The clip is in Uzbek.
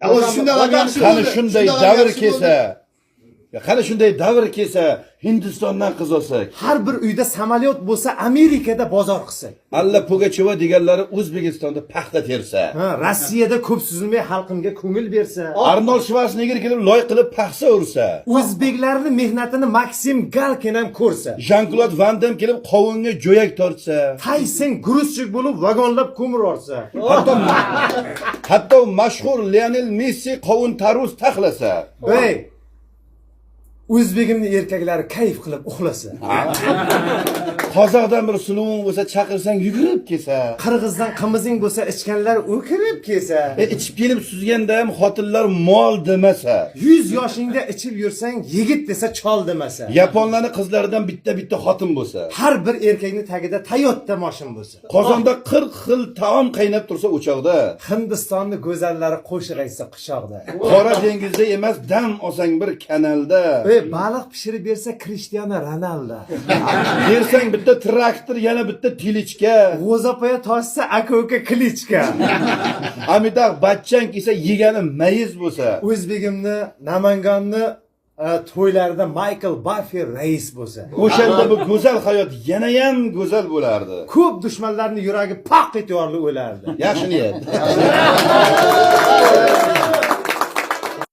O'zi shunday yaxshi. Qani shunday davr kelsa, qani shunday davr kelsa, Hindistondan qiz olsak. Har bir uyda samolyot bo'lsa, Amerikada bozor qilsak. Alla Pugacheva deganlari O'zbekistonda paxta tersa. Rossiyada ko'p suzilmay xalqimga ko'ngil bersa. Arnold Schwarzenegger kelib loy qilib paxsa ursa. O'zbeklarning mehnatini Maksim Galkin ham ko'rsa. Jean-Claude Van Damme kelib qovunga jo'yak tortsa. Tayson gruzchik bo'lib vagonlab ko'mir olsa. Hatto mashhur Lionel Messi qovun tarvuz taxlasa. Ey, O'zbegimning erkaklari kayf qilib uxlasa. Qozoqdan bir suluving bo'lsa chaqirsang yugurib kelsa. Qirg'izdan qimizing bo'lsa ichganlar o'kirib kelsa. Ichib kelib suzganda ham xotinlar mol demasa. 100 yoshingda ichib yursang yigit desa chol demasa. Yaponlarning qizlaridan bitta xotin bo'lsa. Har bir erkakning tagida Toyota mashin bo'lsa. Qozonda 40 xil taom qaynab tursa o'choqda. Hindistonning go'zallari qo'shiq aytsa quchoqda. Qora dengizda emas, dam olsang bir kanalda. Baliq pishirib bersa Cristiano Ronaldo. Bersang bitta traktor, yana bitta tilichka. G'o'zapoya toshsa aka-uka Klichka. Amitabh Bachchan kelsa yegani mayiz bo'lsa. O'zbegimni Namanganni to'ylarida Michael Buffer rais bo'lsa. O'shanda bu go'zal hayot yana ham go'zal bo'lardi. Ko'p dushmanlarning yuragi paq etib o'lardi. Yaxshi niyat.